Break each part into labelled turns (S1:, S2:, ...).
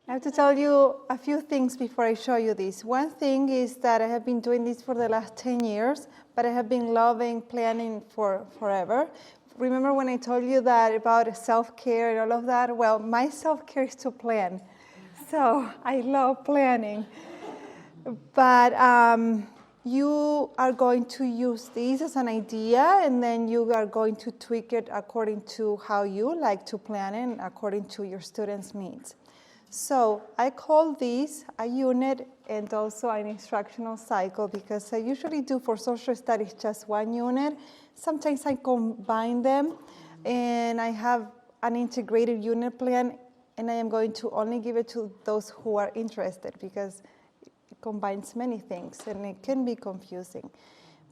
S1: I have to tell you a few things before I show you this. One thing is that I have been doing this for the last 10 years, but I have been loving planning for forever. Remember when I told you that about self-care and all of that? Well, my self-care is to plan. So I love planning. But you are going to use this as an idea, and then you are going to tweak it according to how you like to plan and according to your students' needs. So I call this a unit and also an instructional cycle because I usually do for social studies just one unit. Sometimes I combine them and I have an integrated unit plan, and I am going to only give it to those who are interested because it combines many things and it can be confusing.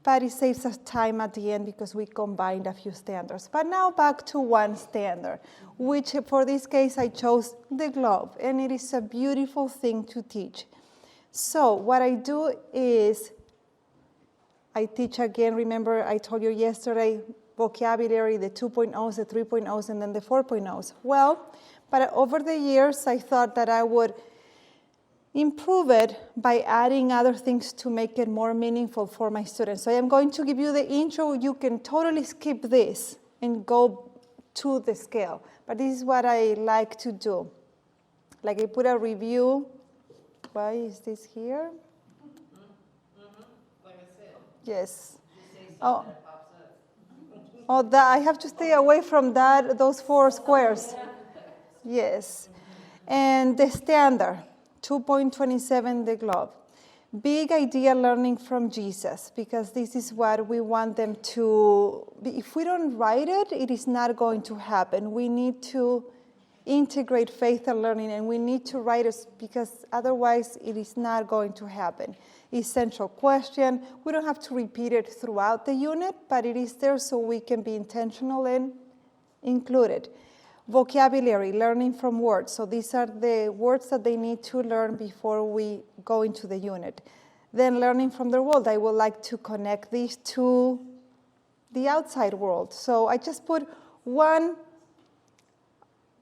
S1: But it saves us time at the end because we combined a few standards. But now back to one standard, which for this case I chose the globe, and it is a beautiful thing to teach. So what I do is I teach again, remember I told you yesterday, vocabulary, the 2.0s, the 3.0s, and then the 4.0s. Well, but over the years I thought that I would improve it by adding other things to make it more meaningful for my students. So I am going to give you the intro. You can totally skip this and go to the scale. But this is what I like to do. Like I put a review. Why is this here?
S2: Like I said.
S1: Yes.
S2: Oh.
S1: That I have to stay away from that. Those 4 squares. Yes. And the standard. 2.27, the globe. Big idea learning from Jesus, because this is what we want them to, if we don't write it, it is not going to happen. We need to integrate faith and learning, and we need to write it because otherwise it is not going to happen. Essential question. We don't have to repeat it throughout the unit, but it is there so we can be intentional and include it. Vocabulary, learning from words. So these are the words that they need to learn before we go into the unit. Then learning from the world. I would like to connect these to the outside world. So I just put one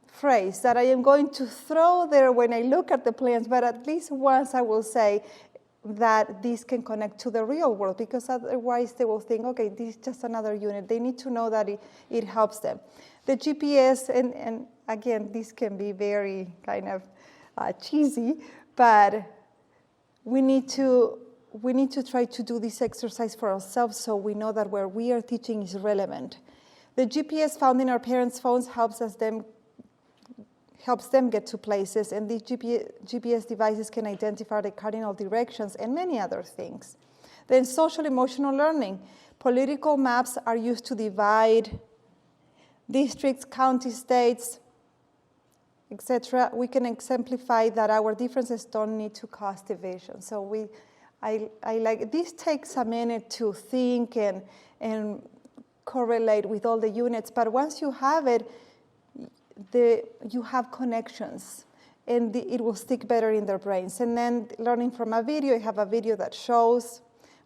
S1: phrase that I am going to throw there when I look at the plans, but at least once I will say that this can connect to the real world, because otherwise they will think, okay, this is just another unit. They need to know that it helps them. The GPS, and again, this can be very kind of cheesy, but we need to try to do this exercise for ourselves so we know that where we are teaching is relevant. The GPS found in our parents' phones helps them get to places, and these GPS devices can identify the cardinal directions and many other things. Then social emotional learning. Political maps are used to divide districts, counties, states, etc. We can exemplify that our differences don't need to cause division. So I like, this takes a minute to think and correlate with all the units, but once you have it, you have connections, and it will stick better in their brains. And then learning from a video, you have a video that shows.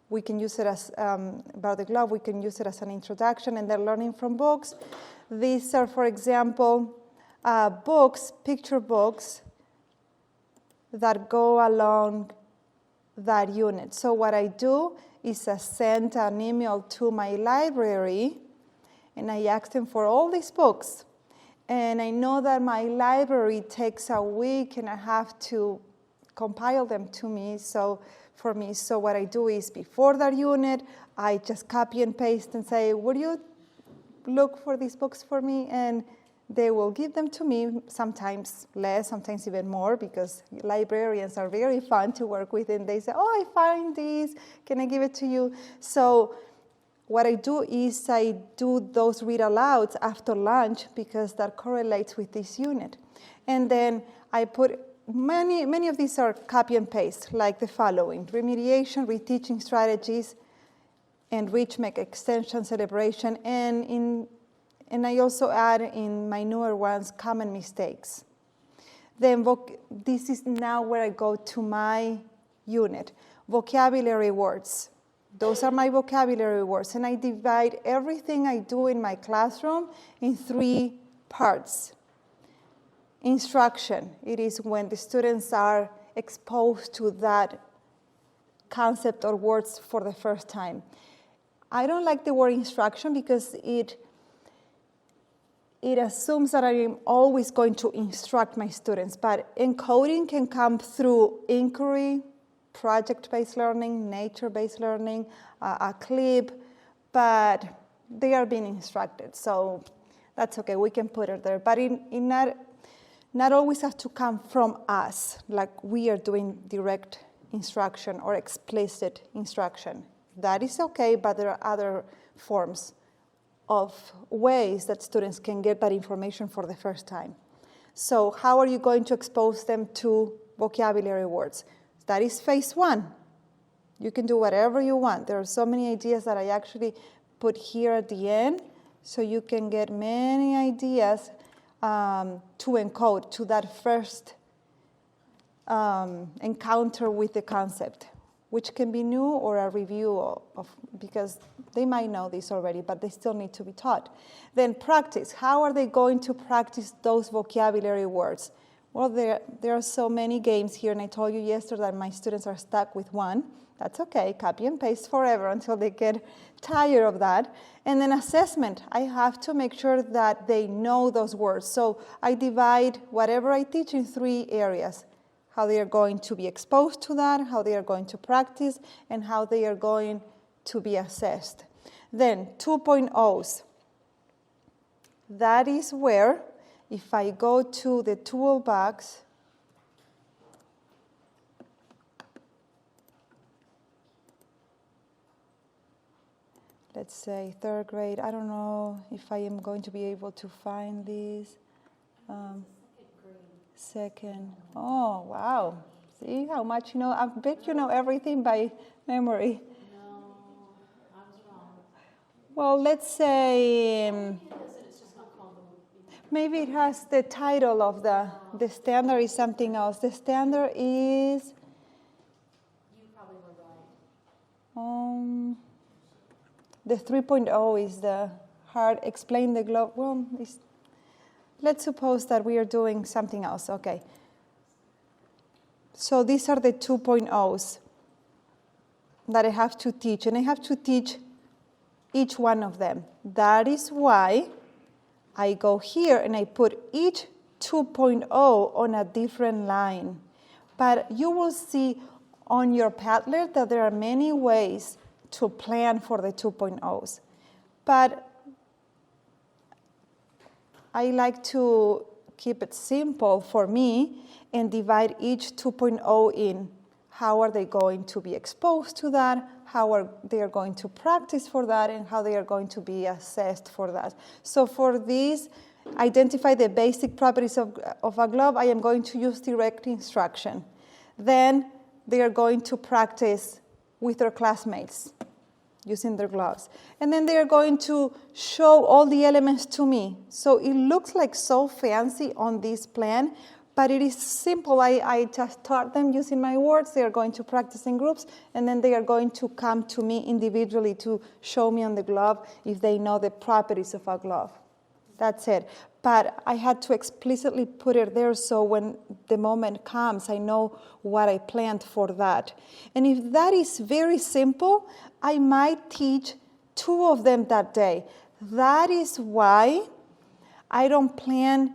S1: We can use it as, about the globe, we can use it as an introduction, and then learning from books. These are, for example, books, picture books, that go along that unit. So what I do is I send an email to my library, and I ask them for all these books. And I know that my library takes a week and a half to compile them to me. So what I do is before that unit, I just copy and paste and say, would you look for these books for me? And they will give them to me, sometimes less, sometimes even more, because librarians are very fun to work with, and they say, oh, I find these, can I give it to you? So what I do is I do those read alouds after lunch because that correlates with this unit. And then I put, many of these are copy and paste, like the following: remediation, reteaching strategies, enrichment, extension, celebration, and I also add in my newer ones, common mistakes. Then this is now where I go to my unit. Vocabulary words. Those are my vocabulary words, and I divide everything I do in my classroom in 3 parts. Instruction, it is when the students are exposed to that concept or words for the first time. I don't like the word instruction because it assumes that I am always going to instruct my students, but encoding can come through inquiry, project-based learning, nature-based learning, a clip, but they are being instructed, so that's okay, we can put it there. But in not always have to come from us, like we are doing direct instruction or explicit instruction. That is okay, but there are other forms of ways that students can get that information for the first time. So how are you going to expose them to vocabulary words? That is phase one. You can do whatever you want. There are so many ideas that I actually put here at the end, so you can get many ideas to encode to that first encounter with the concept, which can be new or a review of, because they might know this already, but they still need to be taught. Then practice. How are they going to practice those vocabulary words? Well, there are so many games here, and I told you yesterday that my students are stuck with one. That's okay, copy and paste forever until they get tired of that. And then assessment. I have to make sure that they know those words. So I divide whatever I teach in 3 areas. How they are going to be exposed to that, how they are going to practice, and how they are going to be assessed. Then 2.0s. That is where, if I go to the toolbox, let's say 3rd grade, I don't know if I am going to be able to find these. Second. Oh, wow. See how much you know? I bet you know everything by memory.
S2: No, I was wrong.
S1: Well, let's say maybe it has the title of the standard is something else. The standard is...
S2: You probably were right.
S1: The 3.0 is the hard, explain the globe. Well, let's suppose that we are doing something else. Okay. So these are the 2.0s that I have to teach, and I have to teach each one of them. That is why I go here and I put each 2.0 on a different line. But you will see on your Padlet that there are many ways to plan for the 2.0s. But I like to keep it simple for me and divide each 2.0 in. How are they going to be exposed to that? How are they going to practice for that? And how they are going to be assessed for that. So for these, identify the basic properties of a glove. I am going to use direct instruction. Then they are going to practice with their classmates using their gloves. And then they are going to show all the elements to me. So it looks like so fancy on this plan, but it is simple. I just taught them using my words. They are going to practice in groups, and then they are going to come to me individually to show me on the glove if they know the properties of a glove. That's it. But I had to explicitly put it there so when the moment comes, I know what I planned for that. And if that is very simple, I might teach 2 of them that day. That is why I don't plan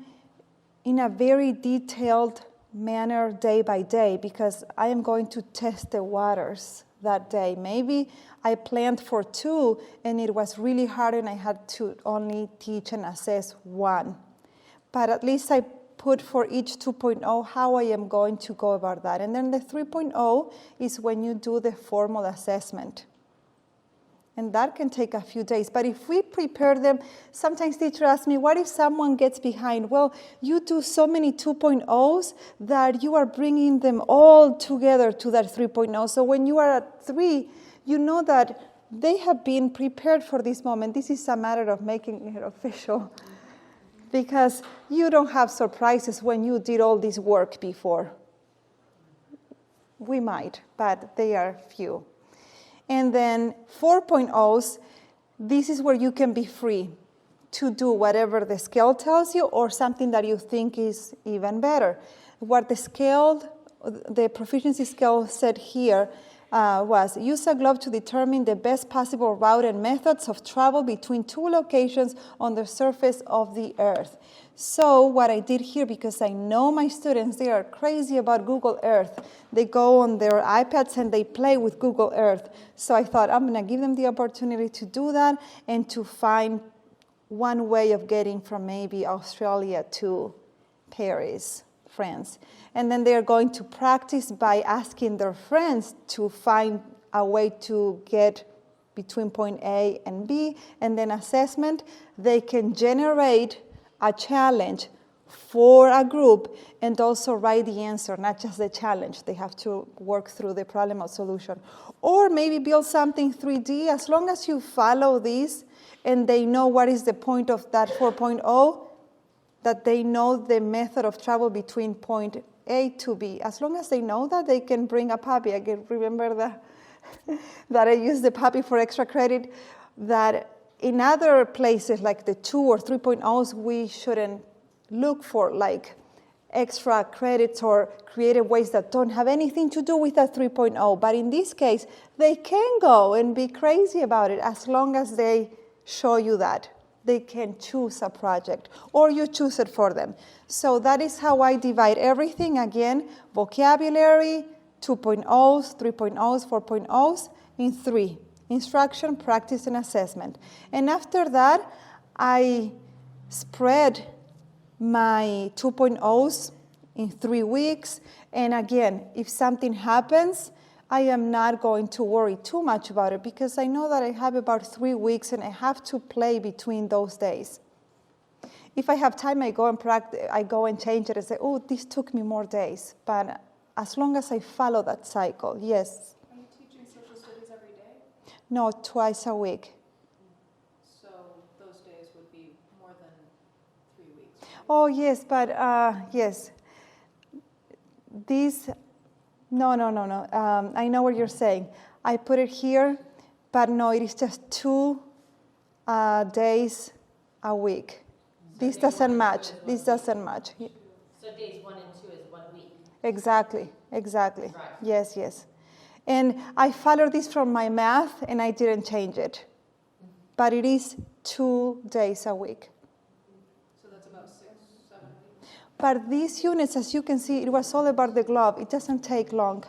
S1: in a very detailed manner day by day, because I am going to test the waters that day. Maybe I planned for 2 and it was really hard and I had to only teach and assess 1. But at least I put for each 2.0 how I am going to go about that. And then the 3.0 is when you do the formal assessment. And that can take a few days. But if we prepare them, sometimes teachers ask me, what if someone gets behind? Well, you do so many 2.0s that you are bringing them all together to that 3.0. So when you are at 3, you know that they have been prepared for this moment. This is a matter of making it official. Because you don't have surprises when you did all this work before. We might, but they are few. And then 4.0s, this is where you can be free to do whatever the scale tells you or something that you think is even better. What the proficiency scale said here was use a globe to determine the best possible route and methods of travel between two locations on the surface of the Earth. So what I did here, because I know my students, they are crazy about Google Earth. They go on their iPads and they play with Google Earth. So I thought I'm going to give them the opportunity to do that and to find one way of getting from maybe Australia to Paris, France. And then they're going to practice by asking their friends to find a way to get between point A and B, and then assessment. They can generate a challenge for a group and also write the answer, not just the challenge. They have to work through the problem of solution. Or maybe build something 3D. As long as you follow this and they know what is the point of that 4.0, that they know the method of travel between point A to B. As long as they know that, they can bring a puppy. I can remember that I used the puppy for extra credit, that in other places like the 2 or 3.0s, we shouldn't look for like extra credits or creative ways that don't have anything to do with a 3.0. But in this case, they can go and be crazy about it as long as they show you that. They can choose a project or you choose it for them. So that is how I divide everything. Again, vocabulary, 2.0s, 3.0s, 4.0s in 3. Instruction, practice, and assessment. And after that, I spread my 2.0s in 3 weeks. And again, if something happens, I am not going to worry too much about it because I know that I have about 3 weeks and I have to play between those days. If I have time, I go and practice. I go and change it and say, oh, this took me more days. But as long as I follow that cycle, yes.
S3: Are you teaching social studies every day?
S1: No, twice a week.
S3: So those days would be more than 3 weeks.
S1: Oh, yes, but yes. No. I know what you're saying. I put it here, but no, it is just 2 days a week. This doesn't match. This doesn't match.
S2: So days 1 and 2 is 1 week.
S1: Exactly.
S2: Right.
S1: Yes. And I followed this from my math, and I didn't change it. But it is 2 days a week.
S3: So that's about 6, 7 weeks.
S1: But these units, as you can see, it was all about the globe. It doesn't take long.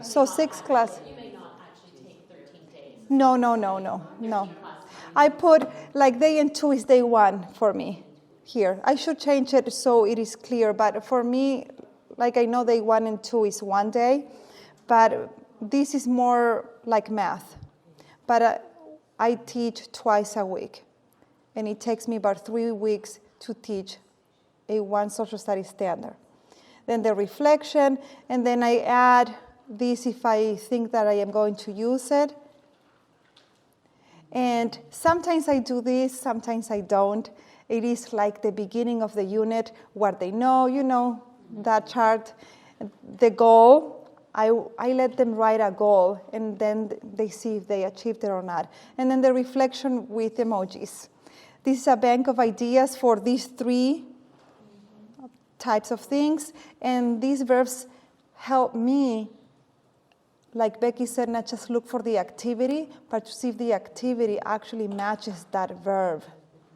S1: So 6 classes.
S2: You may not actually take 13 days.
S1: No. I put like day and 2 is day 1 for me here. I should change it so it is clear. But for me, like I know day 1 and 2 is 1 day. But this is more like math. But I teach twice a week. And it takes me about 3 weeks to teach a 1 social studies standard. Then the reflection, and then I add this if I think that I am going to use it. And sometimes I do this, sometimes I don't. It is like the beginning of the unit, what they know, that chart. The goal, I let them write a goal, and then they see if they achieved it or not. And then the reflection with emojis. This is a bank of ideas for these 3 types of things, and these verbs help me, like Becky said, not just look for the activity, but to see if the activity actually matches that verb.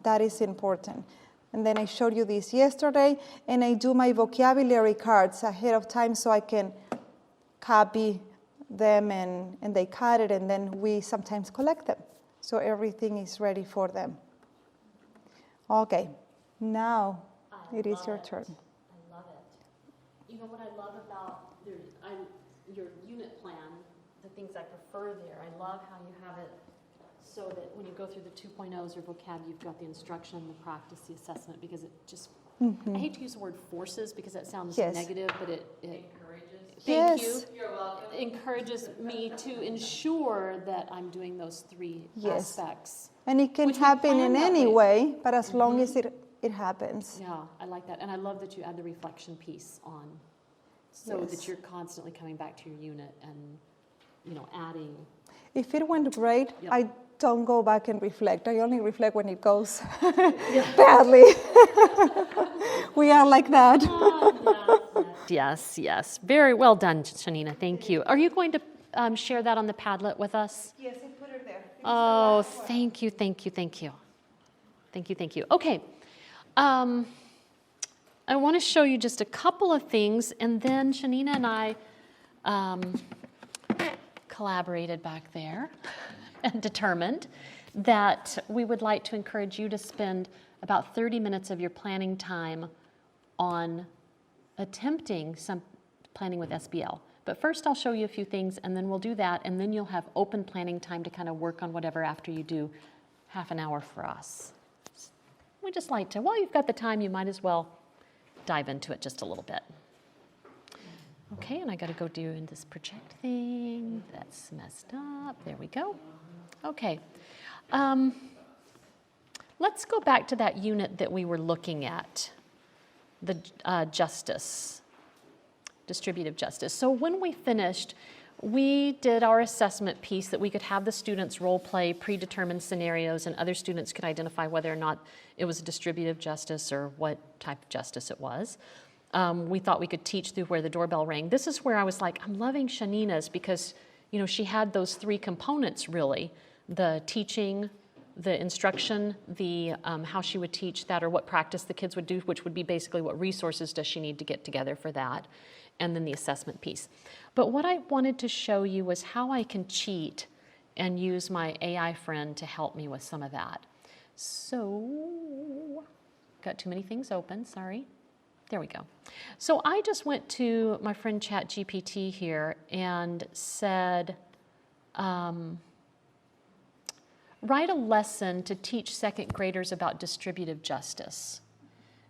S1: That is important. And then I showed you this yesterday, and I do my vocabulary cards ahead of time so I can copy them, and they cut it, and then we sometimes collect them. So everything is ready for them. Okay, now it is your turn.
S2: I love it. You know what I love about your unit plan, the things I prefer there, I love how you have it so that when you go through the 2.0s or vocab, you've got the instruction, the practice, the assessment, because it just, I hate to use the word forces because that sounds negative, but it encourages. Thank you. You're welcome. Encourages me to ensure that I'm doing those 3 aspects.
S1: And it can happen in any way, but as long as it happens.
S2: Yeah, I like that. And I love that you add the reflection piece on so that you're constantly coming back to your unit and, adding.
S1: If it went great, I don't go back and reflect. I only reflect when it goes badly. We are like that.
S2: Yes, yes. Very well done, Shanina. Thank you. Are you going to share that on the Padlet with us?
S1: Yes, I put it there.
S2: Oh, thank you, thank you, thank you. Thank you, thank you. Okay. I want to show you just a couple of things, and then Shanina and I collaborated back there and determined that we would like to encourage you to spend about 30 minutes of your planning time on attempting some planning with SBL. But first I'll show you a few things, and then we'll do that, and then you'll have open planning time to kind of work on whatever after you do half an hour for us. We just like to, while you've got the time, you might as well dive into it just a little bit. Okay, and I got to go do this project thing. That's messed up. There we go. Okay. Let's go back to that unit that we were looking at, the distributive justice. So when we finished, we did our assessment piece that we could have the students role play predetermined scenarios, and other students could identify whether or not it was a distributive justice or what type of justice it was. We thought we could teach through where the doorbell rang. This is where I was like, I'm loving Shanina's because, you know, she had those three components really: the teaching, the instruction, the how she would teach that, or what practice the kids would do, which would be basically what resources does she need to get together for that, and then the assessment piece. But what I wanted to show you was how I can cheat and use my AI friend to help me with some of that. So, got too many things open, sorry. There we go. So I just went to my friend ChatGPT here and said, write a lesson to teach second graders about distributive justice.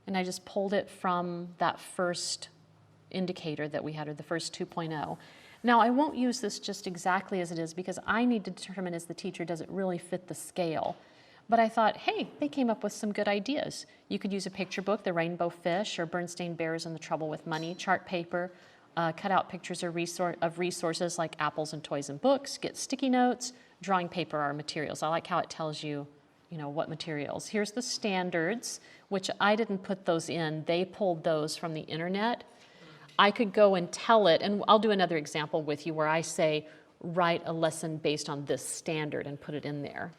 S2: And I just pulled it from that first indicator that we had, or the first 2.0. Now, I won't use this just exactly as it is because I need to determine as the teacher, does it really fit the scale? But I thought, hey, they came up with some good ideas. You could use a picture book, the rainbow fish, or Bernstein Bears and the Trouble with Money, chart paper, cut out pictures of resources like apples and toys and books, get sticky notes, drawing paper are materials. I like how it tells you, you know, what materials. Here's the standards, which I didn't put those in. They pulled those from the internet. I could go and tell it, and I'll do another example with you where I say, write a lesson based on this standard and put it in there.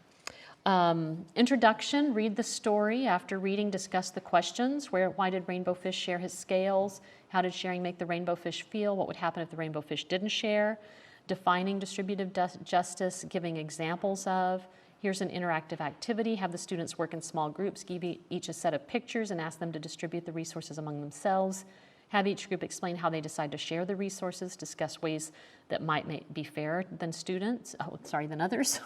S2: Introduction, read the story. After reading, discuss the questions. Why did Rainbow Fish share his scales? How did sharing make the rainbow fish feel? What would happen if the rainbow fish didn't share? Defining distributive justice, giving examples of. Here's an interactive activity. Have the students work in small groups, give each a set of pictures and ask them to distribute the resources among themselves. Have each group explain how they decide to share the resources, discuss ways that might be fairer than others.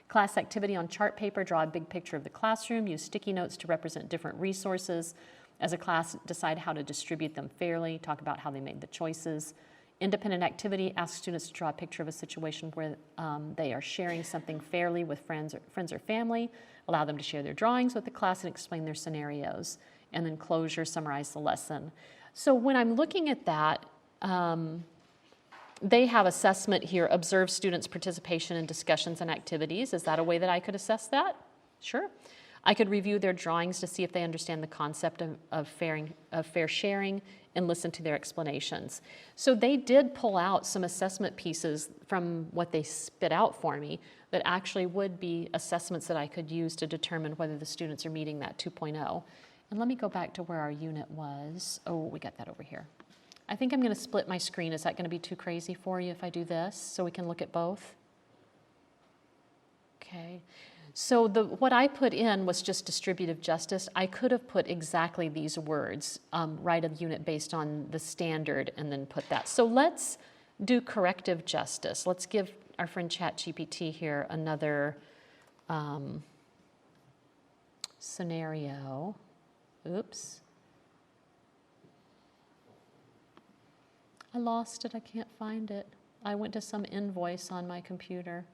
S2: Class activity on chart paper, draw a big picture of the classroom, use sticky notes to represent different resources. As a class, decide how to distribute them fairly, talk about how they made the choices. Independent activity, ask students to draw a picture of a situation where they are sharing something fairly with friends or family. Allow them to share their drawings with the class and explain their scenarios. And then closure, summarize the lesson. So when I'm looking at that, they have assessment here, observe students' participation in discussions and activities. Is that a way that I could assess that? Sure. I could review their drawings to see if they understand the concept of fair sharing and listen to their explanations. So they did pull out some assessment pieces from what they spit out for me that actually would be assessments that I could use to determine whether the students are meeting that 2.0. And let me go back to where our unit was. Oh, we got that over here. I think I'm going to split my screen. Is that going to be too crazy for you if I do this so we can look at both? Okay. So what I put in was just distributive justice. I could have put exactly these words, write a unit based on the standard, and then put that. So let's do corrective justice. Let's give our friend ChatGPT here another scenario. Oops. I lost it. I can't find it. I went to some invoice on my computer.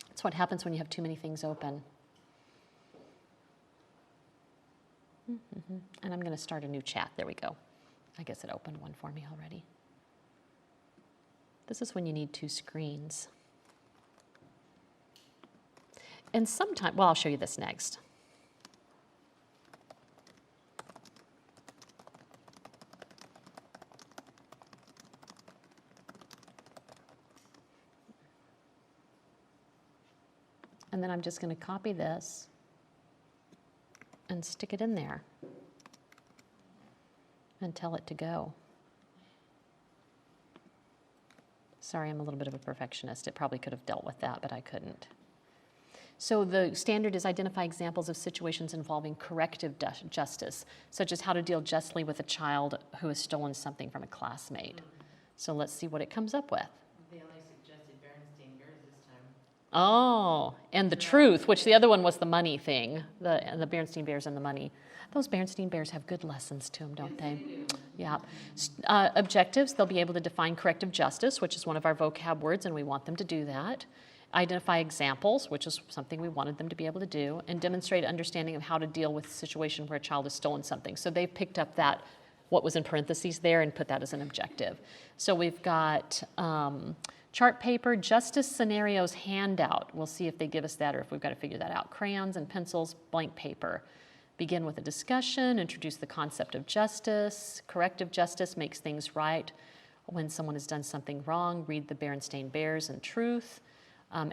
S2: That's what happens when you have too many things open. And I'm going to start a new chat. There we go. I guess it opened one for me already. This is when you need two screens. And sometimes, well, I'll show you this next. And then I'm just going to copy this and stick it in there and tell it to go. Sorry, I'm a little bit of a perfectionist. It probably could have dealt with that, but I couldn't. So the standard is identify examples of situations involving corrective justice, such as how to deal justly with a child who has stolen something from a classmate. So let's see what it comes up with.
S4: They only suggested Berenstain Bears this time.
S2: Oh, and the truth, which the other one was the money thing, the Berenstain Bears and the money. Those Berenstain Bears have good lessons to them, don't they? Yeah. Objectives, they'll be able to define corrective justice, which is one of our vocab words, and we want them to do that. Identify examples, which is something we wanted them to be able to do, and demonstrate understanding of how to deal with a situation where a child has stolen something. So they've picked up that, what was in parentheses there, and put that as an objective. So we've got chart paper, justice scenarios handout. We'll see if they give us that or if we've got to figure that out. Crayons and pencils, blank paper. Begin with a discussion, introduce the concept of justice. Corrective justice makes things right. When someone has done something wrong, read the Berenstain Bears and truth.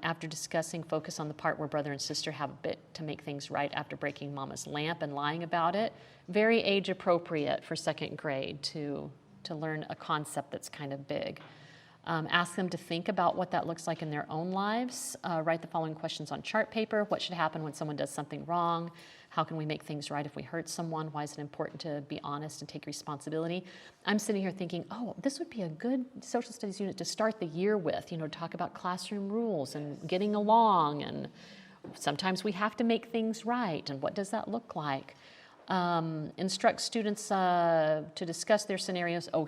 S2: After discussing, focus on the part where brother and sister have a bit to make things right after breaking mama's lamp and lying about it. Very age appropriate for second grade to learn a concept that's kind of big. Ask them to think about what that looks like in their own lives. Write the following questions on chart paper. What should happen when someone does something wrong? How can we make things right if we hurt someone? Why is it important to be honest and take responsibility? I'm sitting here thinking, oh, this would be a good social studies unit to start the year with, talk about classroom rules and getting along, and sometimes we have to make things right, and what does that look like? Instruct students to discuss their scenarios. Oh,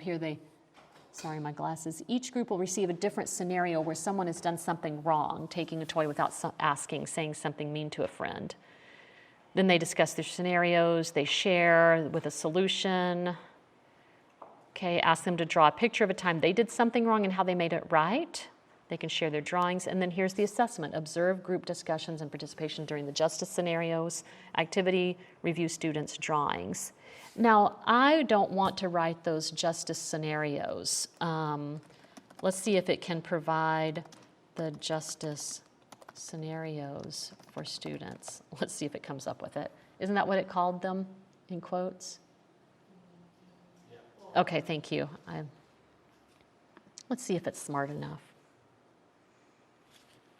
S2: sorry, my glasses. Each group will receive a different scenario where someone has done something wrong, taking a toy without asking, saying something mean to a friend. Then they discuss their scenarios, they share with a solution. Okay, ask them to draw a picture of a time they did something wrong and how they made it right. They can share their drawings. And then here's the assessment. Observe group discussions and participation during the justice scenarios. Activity, review students' drawings. Now, I don't want to write those justice scenarios. Let's see if it can provide the justice scenarios for students. Let's see if it comes up with it. Isn't that what it called them, in quotes? Yeah. Okay, thank you. Let's see if it's smart enough.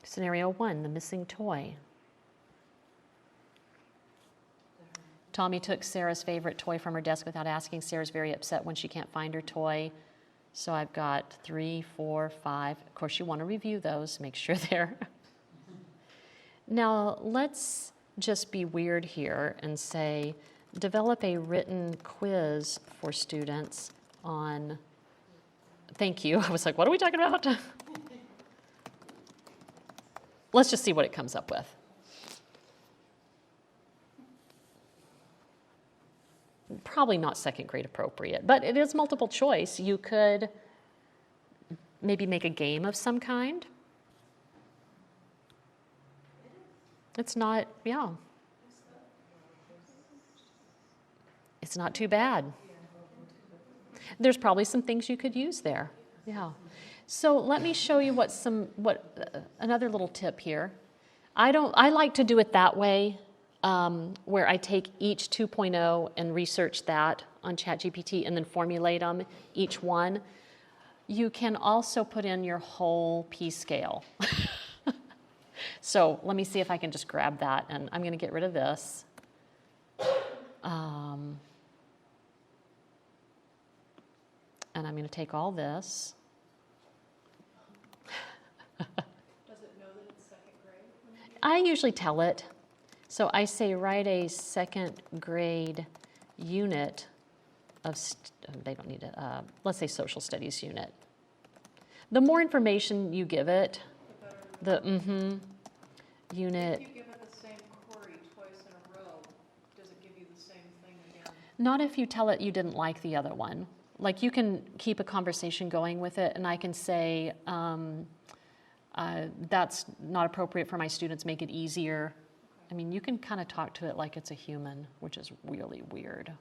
S2: Scenario 1, the missing toy. Tommy took Sarah's favorite toy from her desk without asking. Sarah's very upset when she can't find her toy. So I've got 3, 4, 5. Of course, you want to review those, make sure they're... Now, let's just be weird here and say, develop a written quiz for students on, thank you. I was like, what are we talking about? Let's just see what it comes up with. Probably not second grade appropriate, but it is multiple choice. You could maybe make a game of some kind. It's not, yeah. It's not too bad. There's probably some things you could use there. Yeah. So let me show you another little tip here. I like to do it that way, where I take each 2.0 and research that on ChatGPT and then formulate them, each one. You can also put in your whole P scale. So let me see if I can just grab that, and I'm going to get rid of this. And I'm going to take all this.
S3: Does it know that it's second grade?
S2: I usually tell it. So I say write a second grade unit of, they don't need it, let's say social studies unit. The more information you give it, unit.
S3: If you give it the same query twice in a row, does it give you the same thing again?
S2: Not if you tell it you didn't like the other one. Like you can keep a conversation going with it, and I can say, That's not appropriate for my students, make it easier. I mean, you can kind of talk to it like it's a human, which is really weird.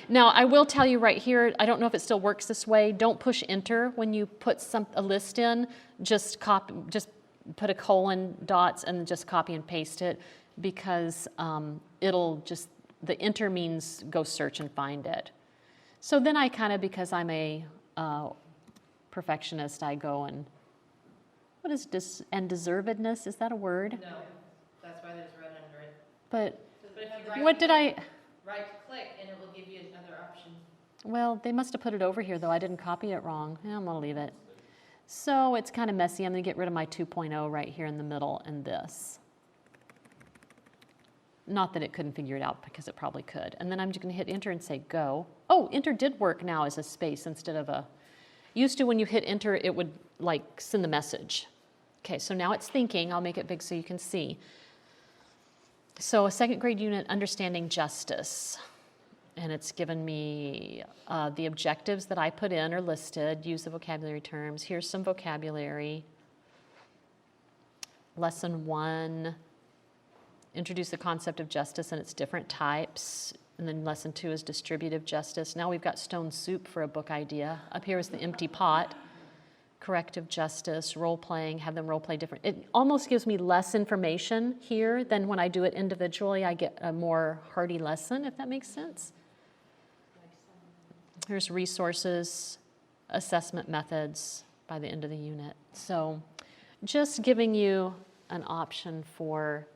S2: Now, I will tell you right here, I don't know if it still works this way, don't push enter when you put a list in, just put a colon, dots, and just copy and paste it, because the enter means go search and find it. So then I kind of, because I'm a perfectionist, I go and, what is deservedness, is that a word?
S4: No, that's why there's red under it.
S2: But
S4: But if you
S2: what did I...
S4: right-click, and it will give you another option.
S2: Well, they must have put it over here, though. I didn't copy it wrong. Yeah, I'm going to leave it. So it's kind of messy. I'm going to get rid of my 2.0 right here in the middle and this. Not that it couldn't figure it out, because it probably could. And then I'm just going to hit enter and say go. Oh, enter did work now as a space instead of a... Used to, when you hit enter, it would like send the message. Okay, so now it's thinking. I'll make it big so you can see. So a second grade unit, Understanding Justice. And it's given me the objectives that I put in are listed. Use the vocabulary terms. Here's some vocabulary. Lesson 1, introduce the concept of justice and its different types. And then lesson 2 is distributive justice. Now we've got stone soup for a book idea. Up here is the empty pot. Corrective justice, role-playing, have them role-play different. It almost gives me less information here than when I do it individually. I get a more hearty lesson, if that makes sense. Here's resources, assessment methods by the end of the unit. So just giving you an option for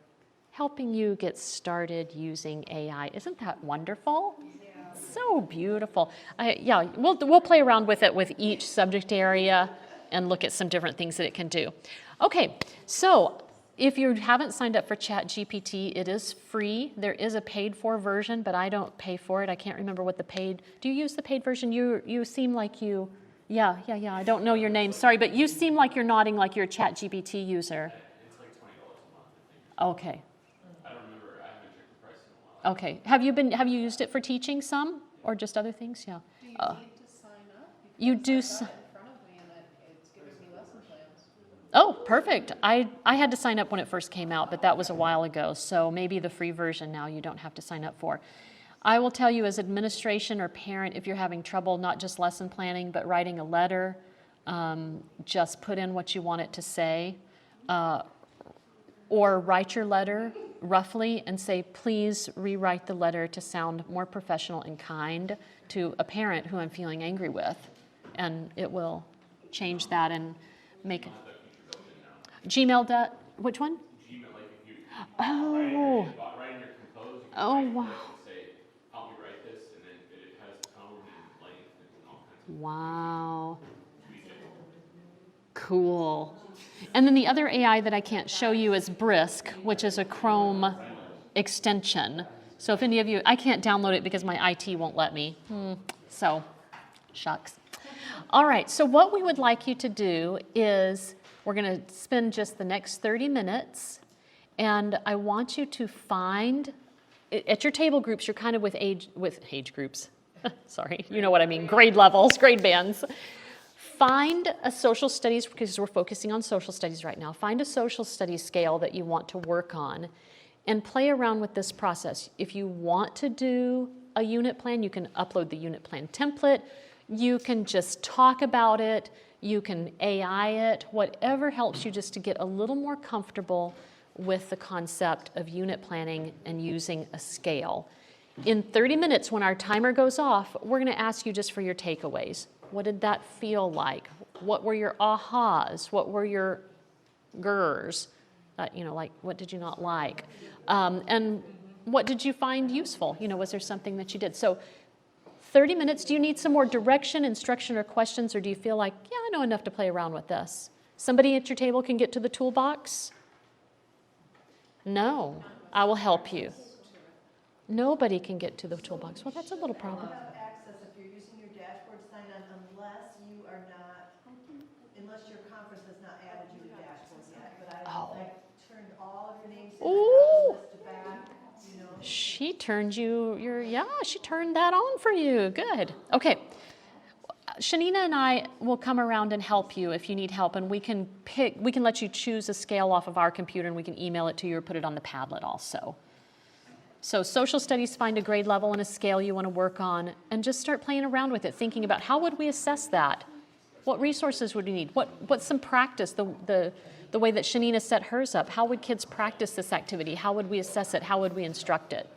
S2: helping you get started using AI. Isn't that wonderful? Yeah. So beautiful. We'll play around with it with each subject area and look at some different things that it can do. Okay, so if you haven't signed up for ChatGPT, it is free. There is a paid-for version, but I don't pay for it. I can't remember what the paid... Do you use the paid version? You seem like you... Yeah, I don't know your name, sorry, but you seem like you're nodding like you're a ChatGPT user.
S5: It's like $20 a month, I think.
S2: Okay.
S5: I don't remember. I haven't checked the price in a while.
S2: Okay. Have you used it for teaching some, or just other things? Yeah.
S3: Do you need to sign up?
S2: You
S3: Because
S2: do.
S3: I've got it in front of me and it's giving me lesson plans.
S2: Oh, perfect. I had to sign up when it first came out, but that was a while ago. So maybe the free version now you don't have to sign up for. I will tell you as administration or parent, if you're having trouble, not just lesson planning, but writing a letter, just put in what you want it to say, or write your letter roughly and say, please rewrite the letter to sound more professional and kind to a parent who I'm feeling angry with. And it will change that and make it. Gmail, which one?
S5: Gmail, like if you
S2: Oh.
S5: write in your compose, you can
S2: Oh,
S5: write
S2: wow.
S5: and say, help me write this, and then it has tone and length and all kinds of
S2: Wow.
S5: tweak it.
S2: Cool. And then the other AI that I can't show you is Brisk, which is a Chrome extension. So if any of you, I can't download it because my IT won't let me. So, shucks. All right, so what we would like you to do is we're going to spend just the next 30 minutes, and I want you to find, at your table groups, you're kind of with age groups. Sorry, you know what I mean, grade levels, grade bands. Find a social studies, because we're focusing on social studies right now, find a social studies scale that you want to work on and play around with this process. If you want to do a unit plan, you can upload the unit plan template, you can just talk about it, you can AI it, whatever helps you just to get a little more comfortable with the concept of unit planning and using a scale. In 30 minutes, when our timer goes off, we're going to ask you just for your takeaways. What did that feel like? What were your ahas? What were your grrs? Like what did you not like? And what did you find useful? Was there something that you did? So 30 minutes, do you need some more direction, instruction, or questions, or do you feel like, yeah, I know enough to play around with this? Somebody at your table can get to the toolbox? No, I will help you. Nobody can get to the toolbox. Well, that's a little problem.
S6: You have access if you're using your dashboard sign on unless your conference has not added you to dashboard yet. But I turned all of your names list back,
S2: She turned she turned that on for you. Good. Okay. Shanina and I will come around and help you if you need help, and we can let you choose a scale off of our computer, and we can email it to you or put it on the Padlet also. So social studies, find a grade level and a scale you want to work on, and just start playing around with it, thinking about how would we assess that? What resources would we need? What's some practice, the way that Shanina set hers up? How would kids practice this activity? How would we assess it? How would we instruct it?